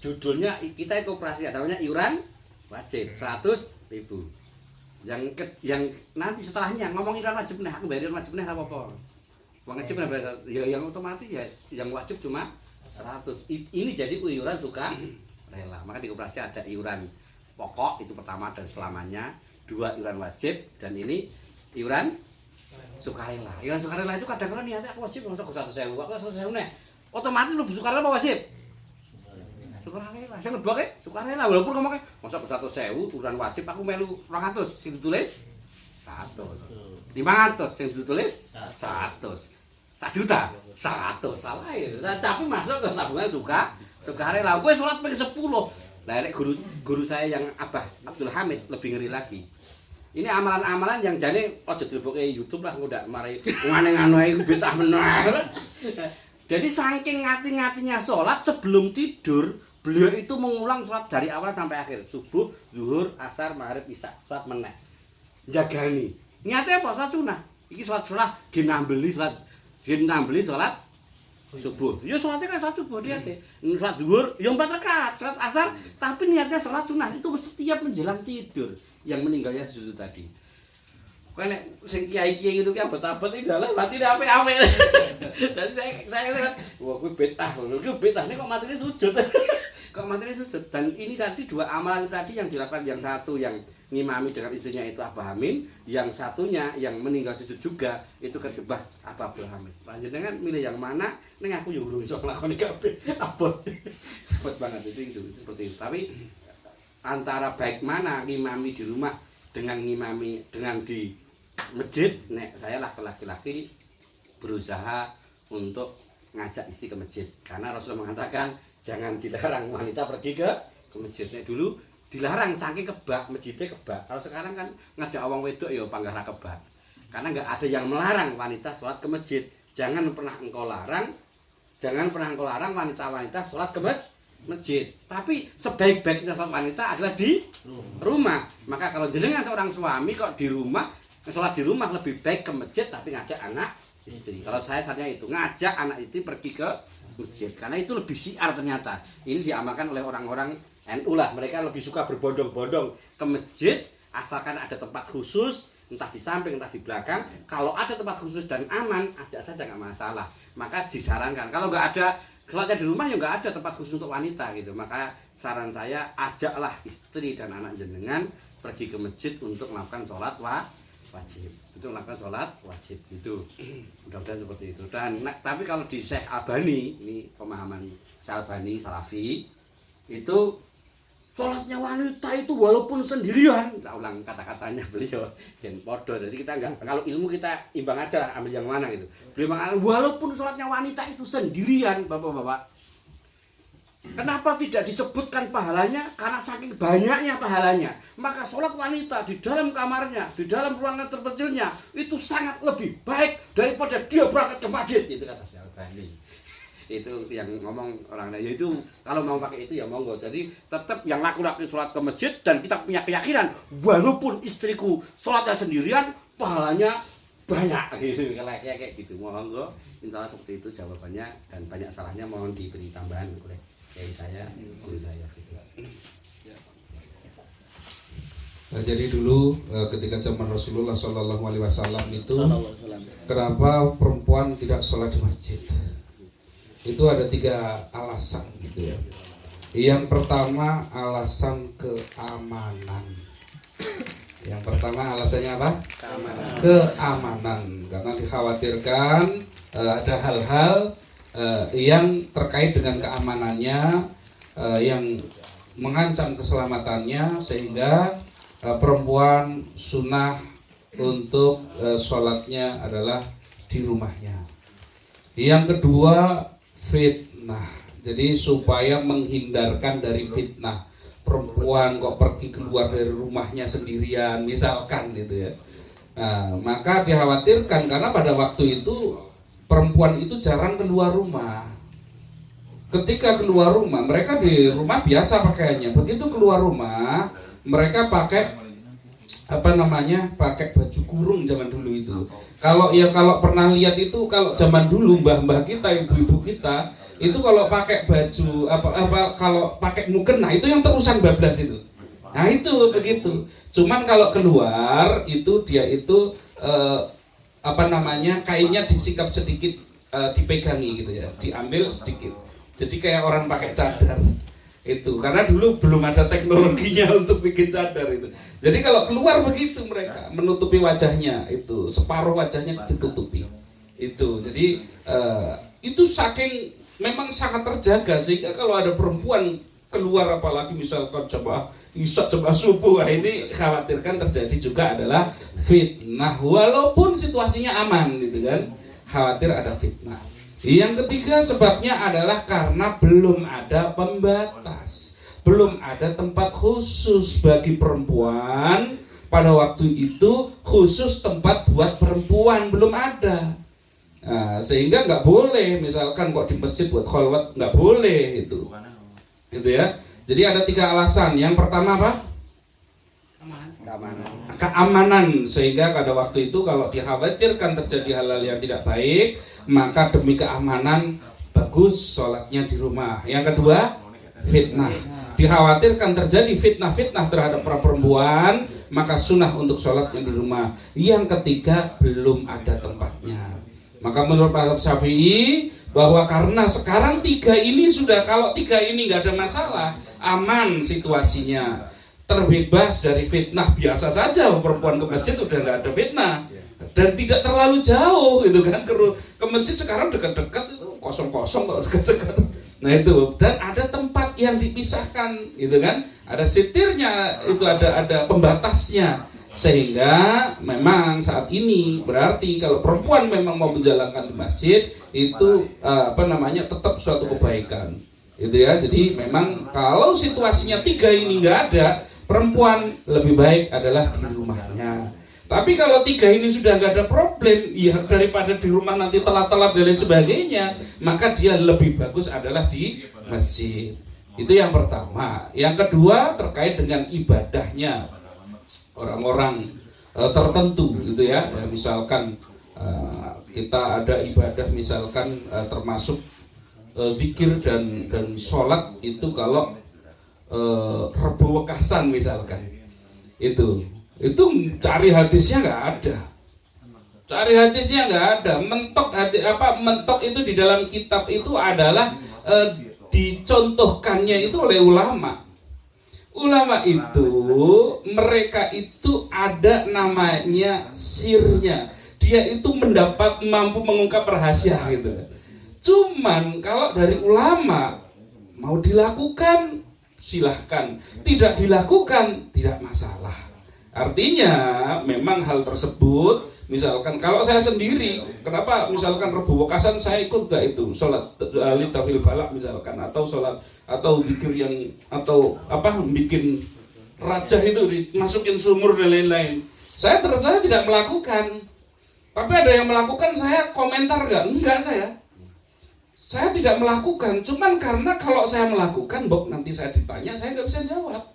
Judulnya kita koperasi namanya iuran wajib 100.000. Yang nanti setelahnya ngomong iuran wajib nih, aku bayar iuran wajib nih apa-apa. Uang wajib ya yang otomatis ya yang wajib cuma 100. Ini jadi iuran suka rela. Maka di koperasi ada iuran pokok itu pertama dan selamanya, 2 iuran wajib, dan ini iuran sukarela. Iuran sukarela itu kadang-kadang niatnya aku wajib untuk 100.000, aku 100.000 nih. Otomatis lu sukarela apa wajib? Sukarela. Saya ngebok sukarela walaupun ngomongnya masa 100.000 iuran wajib aku melu 200 sing ditulis 100. 500 sing ditulis 100. 1 juta 100 salah ya. Tapi masuk ke tabungan sukarela. Kowe salat ping 10. Lah nek guru saya yang Abah Abdul Hamid lebih ngeri lagi. Ini amalan-amalan yang jane aja dilebokke YouTube lah ndak mari ngane-ngano iku betah meneh. Jadi saking ngati-ngatinya salat sebelum tidur, beliau itu mengulang salat dari awal sampai akhir. Subuh, zuhur, asar, maghrib, isya. Salat meneh. Jagani. Niate apa? Salat sunah. Iki salat dinambeli salat subuh. Ya salatnya kan salat subuh niate. Salat zuhur ya 4 rakaat, salat asar tapi niatnya salat sunah itu setiap menjelang tidur. Yang meninggalnya sujud tadi. Kok nek sing kiai-kiai ngono ki abot-abot iki dalah mati apik-apik. Jadi saya lihat, wah kuwi betah ngono. Kuwi betah nek kok matine sujud. Kok matine sujud. Dan ini tadi 2 amalan tadi yang dilakukan, yang satu yang ngimami dengan istrinya itu Abah Hamid, yang satunya yang meninggal sujud juga itu ketibah Abah Abdul Hamid. Panjenengan milih yang mana? Ning aku yo urung iso nglakoni kabeh. Abot. Abot banget itu seperti itu. Tapi antara baik mana ngimami di rumah dengan ngimami dengan di masjid, nek saya laki-laki berusaha untuk ngajak istri ke masjid, karena Rasulullah mengatakan jangan dilarang wanita pergi ke masjidnya. Dulu dilarang saking kebak, masjidnya kebak. Kalau sekarang kan ngajak awang wedok ya panggara kebak, karena nggak ada yang melarang wanita sholat ke masjid. Jangan pernah engkau larang wanita-wanita sholat ke masjid. Tapi sebaik-baiknya sholat wanita adalah di rumah. Maka kalau jenengan seorang suami kok di rumah, sholat di rumah lebih baik ke masjid tapi ngajak anak istri. Kalau saya saatnya itu ngajak anak istri pergi ke masjid, karena itu lebih syiar ternyata. Ini diamalkan oleh orang-orang NU lah. Mereka lebih suka berbondong-bondong ke masjid asalkan ada tempat khusus, entah di samping entah di belakang. Kalau ada tempat khusus dan aman, ajak saja nggak masalah. Maka disarankan. Kalau nggak ada, sholatnya di rumah ya nggak ada tempat khusus untuk wanita gitu. Maka saran saya, ajaklah istri dan anak jenengan pergi ke masjid untuk melakukan sholat wajib. Untuk melakukan sholat wajib itu. Mudah-mudahan seperti itu. Dan tapi kalau di Syekh Albani, ini pemahaman Syekh Albani Salafi, itu sholatnya wanita itu walaupun sendirian, saya ulang kata-katanya beliau, dan podo. Jadi kita enggak, kalau ilmu kita imbang aja lah, ambil yang mana gitu. Beliau mengatakan walaupun sholatnya wanita itu sendirian, bapak-bapak, kenapa tidak disebutkan pahalanya? Karena saking banyaknya pahalanya, maka sholat wanita di dalam kamarnya, di dalam ruangan terpencilnya itu sangat lebih baik daripada dia berangkat ke masjid. Itu kata Syekh Albani. Itu yang ngomong orang lain. Itu kalau mau pakai itu ya monggo. Jadi tetap yang laki-laki sholat ke masjid, dan kita punya keyakinan walaupun istriku sholatnya sendirian pahalanya banyak gitu. Kayak gitu monggo. Insyaallah seperti itu jawabannya, dan banyak salahnya mohon diberi tambahan oleh dari saya, guru saya gitu. Nah, jadi dulu ketika zaman Rasulullah SAW itu kenapa perempuan tidak sholat di masjid? Itu ada 3 alasan gitu ya. Yang pertama alasan keamanan. Yang pertama alasannya apa? Keamanan. Karena dikhawatirkan ada hal-hal yang terkait dengan keamanannya, yang mengancam keselamatannya, sehingga perempuan sunnah untuk sholatnya adalah di rumahnya. Yang kedua fitnah. Jadi supaya menghindarkan dari fitnah, perempuan kok pergi keluar dari rumahnya sendirian misalkan gitu ya. Nah, maka dikhawatirkan karena pada waktu itu perempuan itu jarang keluar rumah. Ketika keluar rumah, mereka di rumah biasa pakaiannya. Begitu keluar rumah, mereka pakai pakai baju kurung zaman dulu itu. Kalau pernah lihat itu, kalau zaman dulu mbah-mbah kita, ibu-ibu kita itu kalau pakai baju kalau pakai mukena itu yang terusan bablas itu. Nah itu begitu. Cuman kalau keluar itu dia itu kainnya disikap sedikit, dipegangi gitu ya, diambil sedikit. Jadi kayak orang pakai cadar. Itu karena dulu belum ada teknologinya untuk bikin cadar itu. Jadi kalau keluar begitu mereka menutupi wajahnya, itu separuh wajahnya ditutupi. Itu jadi itu saking memang sangat terjaga, sehingga kalau ada perempuan keluar apalagi misalkan coba subuh, ini khawatirkan terjadi juga adalah fitnah, walaupun situasinya aman gitu kan, khawatir ada fitnah. Yang ketiga sebabnya adalah karena belum ada pembatas, belum ada tempat khusus bagi perempuan pada waktu itu, khusus tempat buat perempuan belum ada. Nah, sehingga nggak boleh misalkan kok di masjid buat khalwat, nggak boleh itu ya. Jadi ada 3 alasan. Yang pertama apa? Keamanan, sehingga pada waktu itu kalau dikhawatirkan terjadi hal-hal yang tidak baik, maka demi keamanan bagus sholatnya di rumah. Yang kedua, fitnah. Dikhawatirkan terjadi fitnah-fitnah terhadap para perempuan, maka sunnah untuk sholatnya di rumah. Yang ketiga, belum ada tempatnya. Maka menurut mazhab Syafi'i bahwa karena sekarang 3 ini sudah, kalau 3 ini nggak ada masalah, aman situasinya, terbebas dari fitnah, biasa saja perempuan ke masjid udah nggak ada fitnah dan tidak terlalu jauh gitu kan, ke masjid sekarang dekat-dekat itu kosong-kosong kok dekat-dekat. Nah itu, dan ada tempat yang dipisahkan gitu kan, ada sitirnya, itu ada pembatasnya, sehingga memang saat ini berarti kalau perempuan memang mau menjalankan di masjid itu tetap suatu kebaikan gitu ya. Jadi memang kalau situasinya 3 ini nggak ada, perempuan lebih baik adalah di rumahnya. Tapi kalau 3 ini sudah nggak ada problem, ya daripada di rumah nanti telat-telat dan lain sebagainya, maka dia lebih bagus adalah di masjid. Itu yang pertama. Yang kedua terkait dengan ibadahnya orang-orang tertentu gitu ya. Misalkan kita ada ibadah misalkan termasuk zikir dan sholat itu kalau Rebo Wekasan misalkan itu cari hadisnya nggak ada, mentok itu di dalam kitab itu adalah dicontohkannya itu oleh ulama itu, mereka itu ada namanya sirnya, dia itu mampu mengungkap rahasia gitu. Cuman kalau dari ulama mau dilakukan silahkan, tidak dilakukan tidak masalah. Artinya memang hal tersebut, misalkan kalau saya sendiri, kenapa misalkan Rebo Wekasan saya ikut gak itu sholat litafil balak misalkan, atau sholat atau zikir yang atau bikin raja itu dimasukin sumur dan lain-lain, saya terus terang tidak melakukan. Tapi ada yang melakukan, saya komentar enggak saya tidak melakukan, cuman karena kalau saya melakukan, nanti saya ditanya, saya nggak bisa jawab.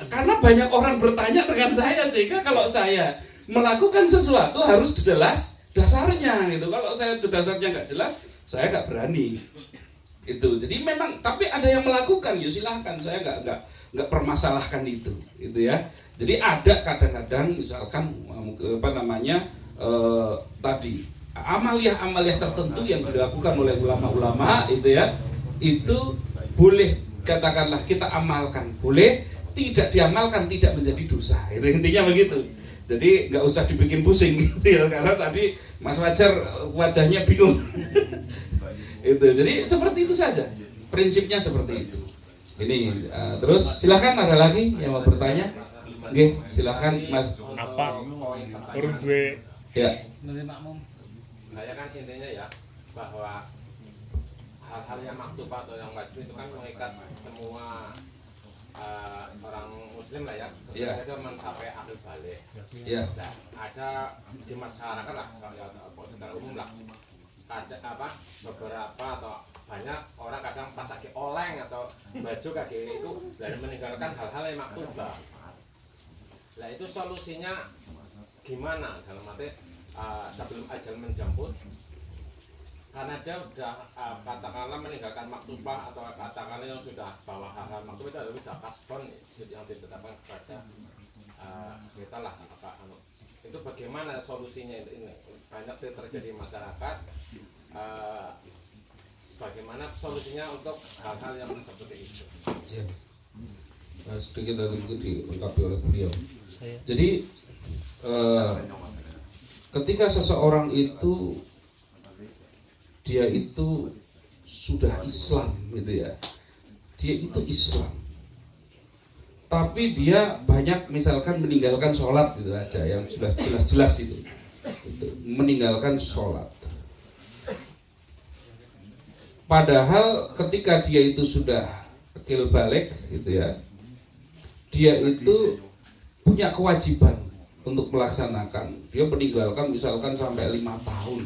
Karena banyak orang bertanya dengan saya, sehingga kalau saya melakukan sesuatu harus jelas dasarnya gitu. Kalau saya dasarnya nggak jelas, saya nggak berani. Itu. Jadi memang, tapi ada yang melakukan, ya silahkan, saya nggak permasalahkan itu, gitu ya. Jadi ada kadang-kadang misalkan tadi amaliah tertentu yang dilakukan oleh ulama-ulama itu ya, itu boleh katakanlah kita amalkan, boleh tidak diamalkan tidak menjadi dosa, itu intinya begitu. Jadi nggak usah dibikin pusing gitu ya, karena tadi Mas Fajar wajahnya bingung. Itu jadi seperti itu saja, prinsipnya seperti itu. Ini terus silakan, ada lagi yang mau bertanya? Oke, silakan Mas. Apa urut gue ya. Saya kan intinya ya bahwa hal-hal yang maktub atau yang wajib itu kan mengikat semua orang muslim lah ya, itu mencapai akhir balik. Nah, ada di masyarakat lah secara umum lah, ada beberapa atau banyak orang kadang pas lagi oleng atau baju kaki itu dan meninggalkan hal-hal yang maktubah. Nah itu solusinya gimana dalam arti sebelum ajal menjemput, karena dia sudah katakanlah meninggalkan maktubah atau katakanlah yang sudah bawa hal-hal maktubah itu sudah kasbon yang ditetapkan kepada kita lah itu bagaimana solusinya ini banyak terjadi masyarakat bagaimana solusinya untuk hal-hal yang seperti itu ya. Sedikit tadi dilengkapi oleh beliau. Jadi ketika seseorang itu dia itu sudah Islam gitu ya, dia itu Islam tapi dia banyak misalkan meninggalkan sholat gitu aja yang jelas itu meninggalkan sholat, padahal ketika dia itu sudah akil balik gitu ya, dia itu punya kewajiban untuk melaksanakan. Dia meninggalkan misalkan sampai 5 tahun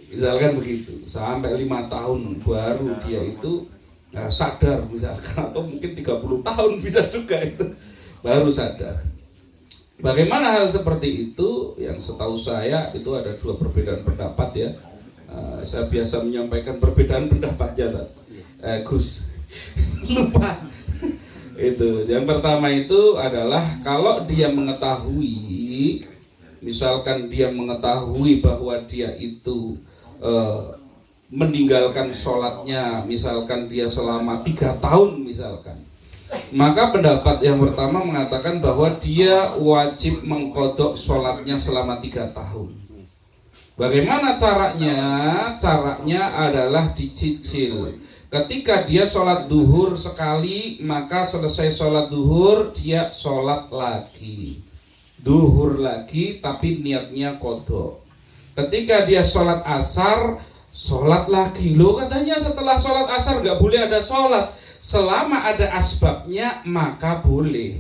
misalkan begitu, sampai 5 tahun baru dia itu sadar misalkan, atau mungkin 30 tahun bisa juga itu baru sadar. Bagaimana hal seperti itu? Yang setahu saya itu ada 2 perbedaan pendapat ya. Saya biasa menyampaikan perbedaan pendapatnya Gus lupa itu. Yang pertama itu adalah kalau dia mengetahui, misalkan dia mengetahui bahwa dia itu meninggalkan sholatnya misalkan dia selama 3 tahun misalkan, maka pendapat yang pertama mengatakan bahwa dia wajib mengqadha sholatnya selama 3 tahun. Bagaimana caranya? Caranya adalah dicicil. Ketika dia sholat duhur sekali, maka selesai sholat duhur dia sholat lagi, duhur lagi, tapi niatnya qadha. Ketika dia sholat asar, sholat lagi. Loh katanya setelah sholat asar nggak boleh ada sholat. Selama ada asbabnya maka boleh.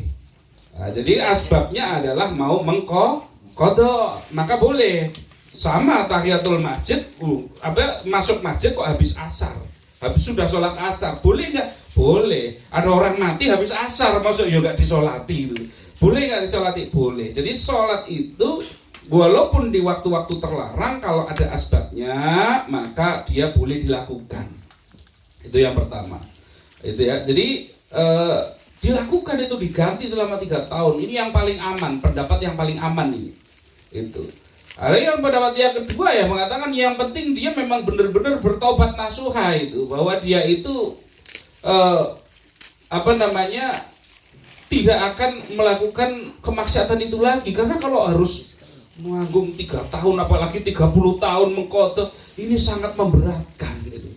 Nah, jadi asbabnya adalah mau mengqadha maka boleh. Sama tahiyatul masjid, masuk masjid kok habis asar, habis sudah sholat asar, boleh nggak? Boleh. Ada orang mati habis asar, masuk ya nggak disolati itu. Boleh nggak disolati? Boleh. Jadi sholat itu walaupun di waktu-waktu terlarang, kalau ada asbabnya maka dia boleh dilakukan. Itu yang pertama. Itu ya. Jadi dilakukan itu, diganti selama 3 tahun. Ini yang paling aman, pendapat yang paling aman ini. Itu. Ada yang pendapat yang kedua ya mengatakan yang penting dia memang benar-benar bertobat nasuha itu, bahwa dia itu tidak akan melakukan kemaksiatan itu lagi, karena kalau harus menganggung 3 tahun apalagi 30 tahun mengqadha ini sangat memberatkan gitu.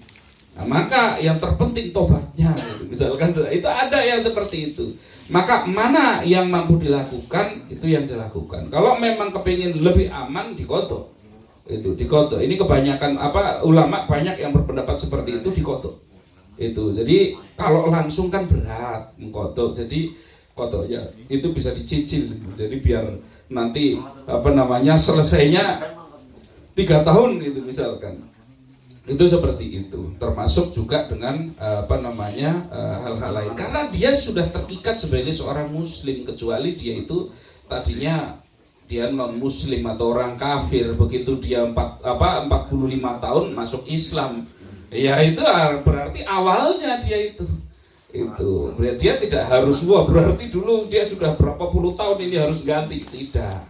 Nah, maka yang terpenting tobatnya gitu. Misalkan itu ada yang seperti itu, maka mana yang mampu dilakukan itu yang dilakukan. Kalau memang kepingin lebih aman diqadha, itu diqadha. Ini kebanyakan ulama banyak yang berpendapat seperti itu, diqadha. Itu jadi kalau langsung kan berat mengqadha, jadi qadhanya itu bisa dicicil. Jadi biar nanti selesainya 3 tahun itu misalkan. Itu seperti itu, termasuk juga dengan hal-hal lain, karena dia sudah terikat sebagai seorang muslim, kecuali dia itu tadinya dia non muslim atau orang kafir, begitu dia 45 tahun masuk Islam, ya itu berarti awalnya dia itu dia tidak harus berarti dulu dia sudah berapa puluh tahun ini harus ganti, tidak.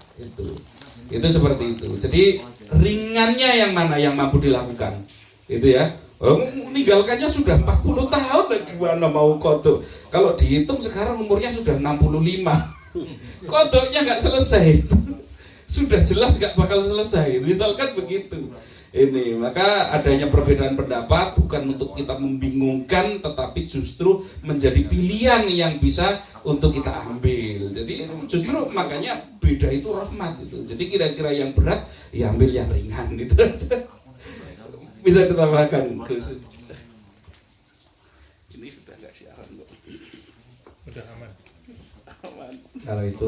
Itu seperti itu. Jadi ringannya yang mana yang mampu dilakukan itu ya. Meninggalkannya sudah 40 tahun, gimana mau qadha? Kalau dihitung sekarang umurnya sudah 65, qadhanya nggak selesai. Sudah jelas nggak bakal selesai, misalkan begitu. Ini maka adanya perbedaan pendapat bukan untuk kita membingungkan, tetapi justru menjadi pilihan yang bisa untuk kita ambil. Jadi justru makanya beda itu rahmat itu. Jadi kira-kira yang berat ya ambil yang ringan itu aja. Bisa ditambahkan Gus. Ini sudah nggak siaran kok. Udah aman. Kalau itu